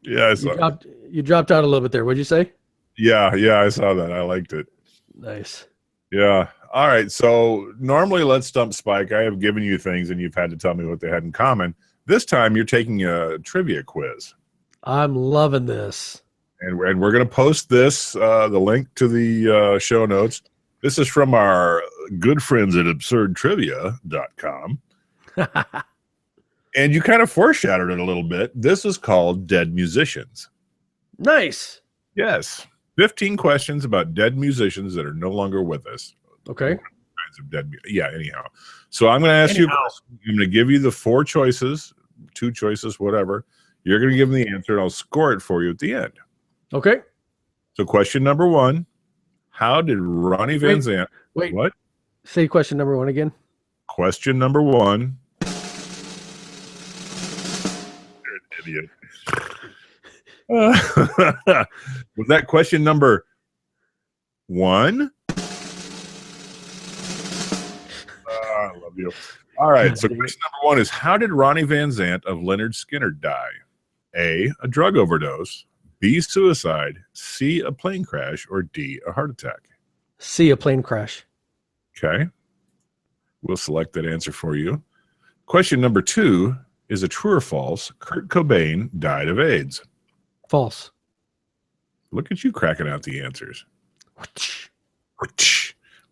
Yeah, I saw. You dropped out a little bit there. What'd you say? Yeah, I saw that. I liked it. Nice. Yeah. All right. So normally Let's Stump Spike, I have given you things and you've had to tell me what they had in common. This time you're taking a trivia quiz. I'm loving this. And we're going to post this, the link to the show notes. This is from our good friends at absurdtrivia.com. And you kind of foreshadowed it a little bit. This is called Dead Musicians. Nice. Yes. 15 questions about dead musicians that are no longer with us. Okay. Anyhow. So I'm going to ask you, I'm going to give you the 4 choices, 2 choices, whatever. You're going to give me the answer, and I'll score it for you at the end. Okay. So question number 1, how did Ronnie Van Zant... Wait. What? Say question number 1 again. Question number 1. You're an idiot. Was that question number 1? I love you. All right. So question number 1 is, how did Ronnie Van Zant of Lynyrd Skynyrd die? A drug overdose. B, suicide. C, a plane crash. Or D, a heart attack. C, a plane crash. Okay. We'll select that answer for you. Question number 2 is, a true or false, Kurt Cobain died of AIDS? False. Look at you cracking out the answers.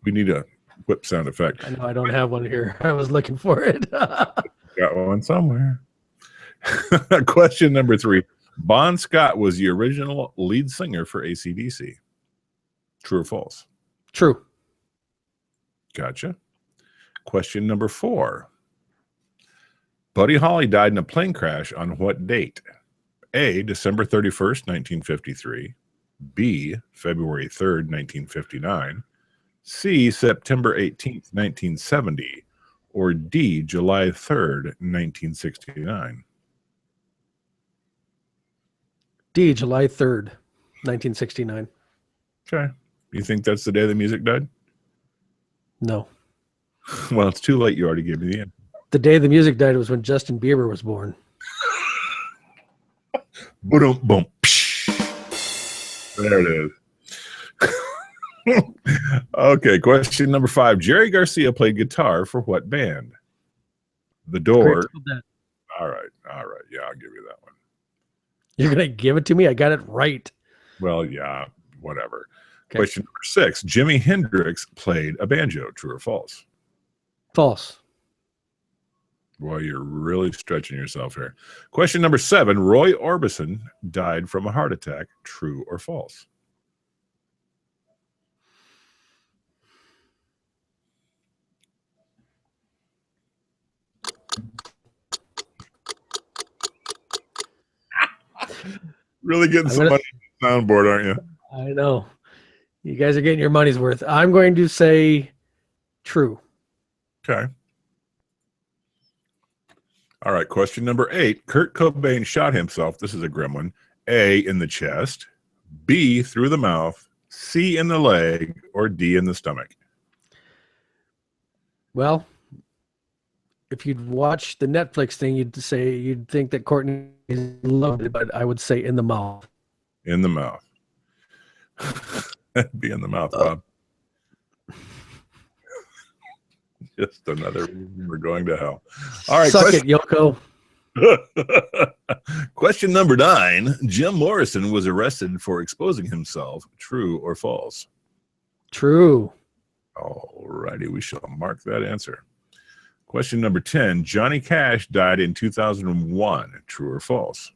We need a whip sound effect. I know I don't have one here. I was looking for it. Got one somewhere. Question number 3. Bon Scott was the original lead singer for AC/DC. True or false? True. Gotcha. Question number 4. Buddy Holly died in a plane crash on what date? A, December 31st, 1953. B, February 3rd, 1959. C, September 18th, 1970. Or D, July 3rd, 1969. D, July 3rd, 1969. Okay. You think that's the day the music died? No. Well, it's too late. You already gave me the answer. The day the music died was when Justin Bieber was born. Boom, boom. There it is. Okay, question number 5. Jerry Garcia played guitar for what band? The Doors. All right. Yeah, I'll give you that one. You're going to give it to me? I got it right. Well, yeah, whatever. Okay. Question number 6. Jimi Hendrix played a banjo. True or false? False. Boy, you're really stretching yourself here. Question number 7. Roy Orbison died from a heart attack. True or false? Really getting some money on the soundboard, aren't you? I know. You guys are getting your money's worth. I'm going to say true. Okay. All right. Question number 8. Kurt Cobain shot himself. This is a grim one. A, in the chest. B, through the mouth. C, in the leg. Or D, in the stomach. Well, if you'd watch the Netflix thing, you'd think that Courtney is loaded, but I would say in the mouth. In the mouth. Be in the mouth, Bob. Just another reason we're going to hell. All right. Suck it, Yoko. Question number 9. Jim Morrison was arrested for exposing himself. True or false? True. All righty. We shall mark that answer. Question number 10. Johnny Cash died in 2001. True or false?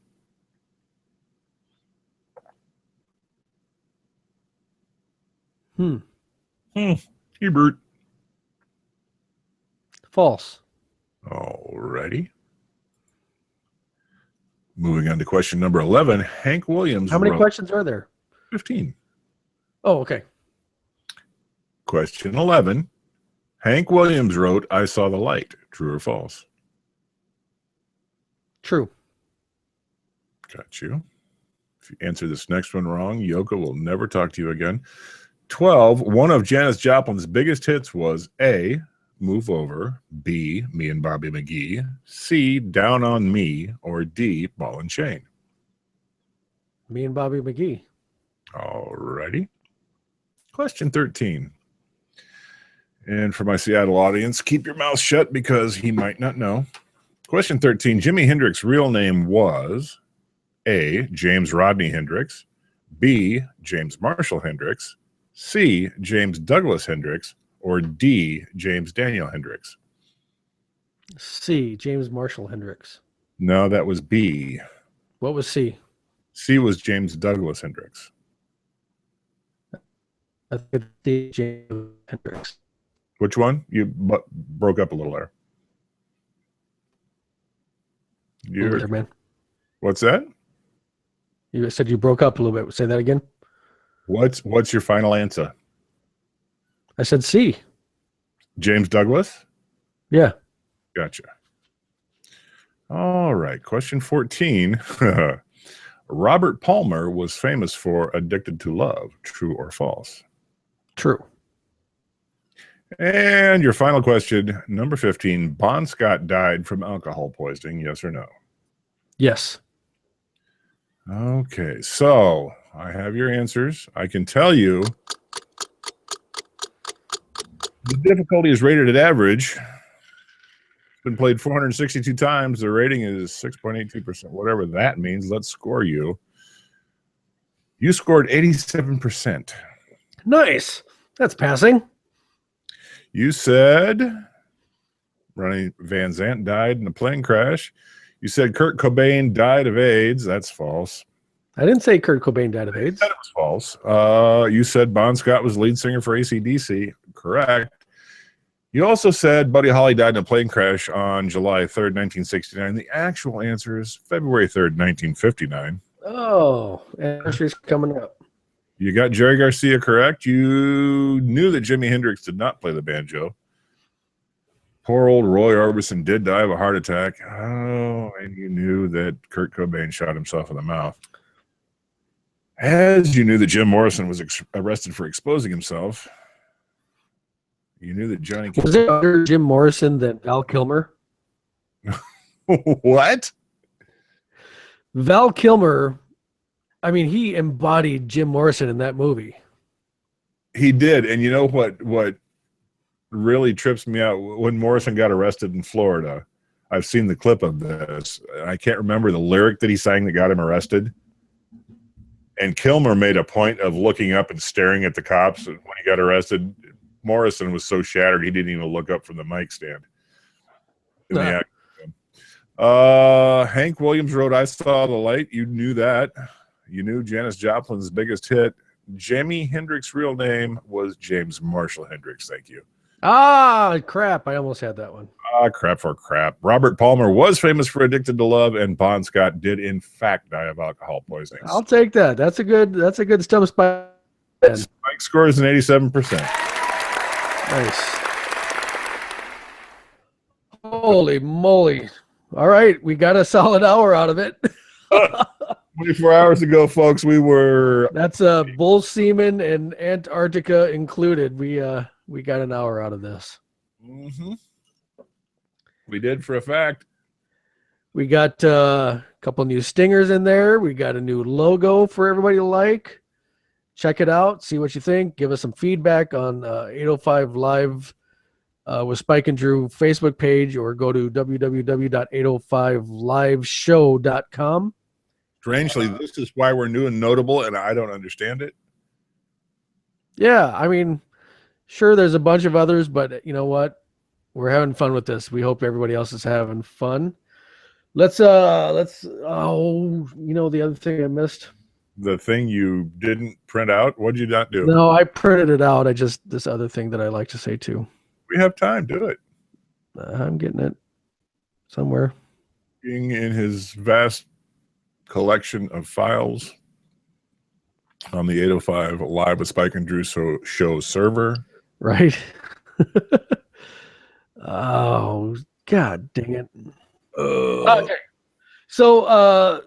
Hebert. False. All righty. Moving on to question number 11. Hank Williams. How many questions are there? 15. Oh, okay. Question 11. Hank Williams wrote, I Saw the Light. True or false? True. Got you. If you answer this next one wrong, Yoko will never talk to you again. 12. One of Janis Joplin's biggest hits was A, Move Over, B, Me and Bobby McGee, C, Down on Me, or D, Ball and Chain. Me and Bobby McGee. All righty. Question 13. And for my Seattle audience, keep your mouth shut because he might not know. Question 13. Jimi Hendrix's real name was A, James Rodney Hendrix, B, James Marshall Hendrix, C, James Douglas Hendrix, or D, James Daniel Hendrix? C, James Marshall Hendrix. No, that was B. What was C? C was James Douglas Hendrix. I think D, James Hendrix. Which one? You broke up a little there. There, man. What's that? You said you broke up a little bit. Say that again. What's your final answer? I said C. James Douglas? Yeah. Gotcha. All right. Question 14. Robert Palmer was famous for Addicted to Love. True or false? True. And your final question, number 15. Bon Scott died from alcohol poisoning. Yes or no? Yes. Okay. So I have your answers. I can tell you the difficulty is rated at average. It's been played 462 times. The rating is 6.82%. Whatever that means. Let's score you. You scored 87%. Nice. That's passing. You said Ronnie Van Zant died in a plane crash. You said Kurt Cobain died of AIDS. That's false. I didn't say Kurt Cobain died of AIDS. That was false. You said Bon Scott was lead singer for AC/DC. Correct. You also said Buddy Holly died in a plane crash on July 3rd, 1969. The actual answer is February 3rd, 1959. Oh, anniversary's coming up. You got Jerry Garcia correct. You knew that Jimi Hendrix did not play the banjo. Poor old Roy Orbison did die of a heart attack. Oh, and you knew that Kurt Cobain shot himself in the mouth. As you knew that Jim Morrison was arrested for exposing himself. You knew that Johnny... Was it under Jim Morrison than Val Kilmer? What? Val Kilmer, I mean, he embodied Jim Morrison in that movie. He did. And you know what really trips me out? When Morrison got arrested in Florida, I've seen the clip of this. I can't remember the lyric that he sang that got him arrested. And Kilmer made a point of looking up and staring at the cops when he got arrested. Morrison was so shattered he didn't even look up from the mic stand. Hank Williams wrote "I Saw the Light." You knew that. You knew Janis Joplin's biggest hit. Jimi Hendrix's real name was James Marshall Hendrix. Thank you. Ah, crap. I almost had that one. Crap for crap. Robert Palmer was famous for Addicted to Love, and Bon Scott did in fact die of alcohol poisoning. I'll take that. That's a good stump spike. Spike scores an 87%. Nice. Holy moly. All right, we got a solid hour out of it. 24 hours ago, folks, we were... That's bull semen and Antarctica included. We got an hour out of this. Mm-hmm. We did for a fact. We got a couple new stingers in there. We got a new logo for everybody to like. Check it out. See what you think. Give us some feedback on 805 Live with Spike and Drew Facebook page, or go to www.805liveshow.com. Strangely, this is why we're new and notable, and I don't understand it. Yeah, I mean, sure, there's a bunch of others, but you know what? We're having fun with this. We hope everybody else is having fun. Let's the other thing I missed. The thing you didn't print out? What'd you not do? No, I printed it out. This other thing that I like to say too. We have time. Do it. I'm getting it somewhere. Being in his vast collection of files on the 805 Live with Spike and Drew show server. Right. Oh, God dang it. Okay. So,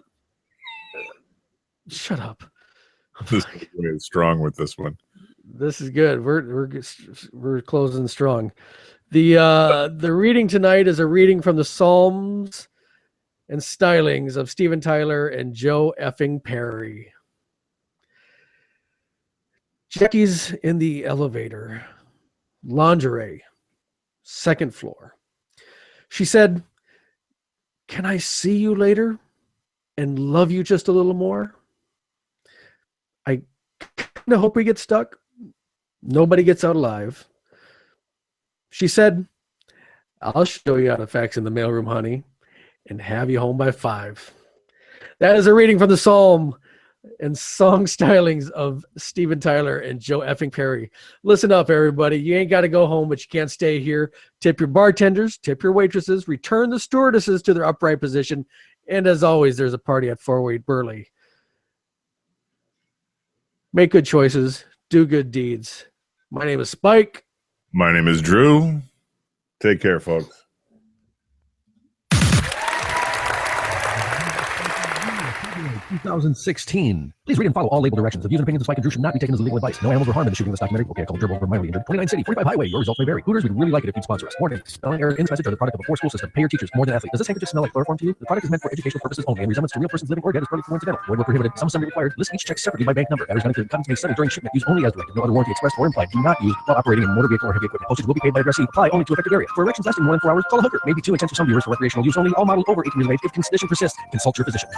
shut up. This is strong with this one. This is good. We're closing strong. The reading tonight is a reading from the Psalms and Stylings of Steven Tyler and Joe effing Perry. Jackie's in the elevator. Lingerie. Second floor. She said, "Can I see you later and love you just a little more? I kind of hope we get stuck. Nobody gets out alive." She said, "I'll show you how to fax in the mailroom, honey, and have you home by 5. That is a reading from the Psalm and Song Stylings of Steven Tyler and Joe effing Perry. Listen up, everybody. You ain't got to go home, but you can't stay here. Tip your bartenders, tip your waitresses, return the stewardesses to their upright position, and as always, there's a party at 408 Burley. Make good choices. Do good deeds. My name is Spike. My name is Drew. Take care, folks. 2016. Please read and follow all label directions. The views and opinions of Spike and Drew should not be taken as legal advice. No animals were harmed in the shooting of this documentary. Okay, a couple turbo were mildly injured. 29 City, 45 Highway. Your results may vary. Hooters, we'd really like it if you'd sponsor us. Warning: spelling errors in this message are the product of a poor school system. Pay your teachers more than athletes. Does this handkerchief smell like chloroform to you? The product is meant for educational purposes only and resembles to real persons living or dead is partly coincidental. Void where prohibited. Some assembly required. List each check separately by bank number. Average benefit comes to be settled during shipment. Use only as directed. No other warranty expressed or implied. Do not use while operating in motor vehicle or heavy equipment. Postage will be paid by addressee. Apply only to affected area. For erections lasting more than 4 hours, call a hooker. May be too intense for some viewers. For recreational use only. All models over 18 years of age. If condition persists, consult your physician.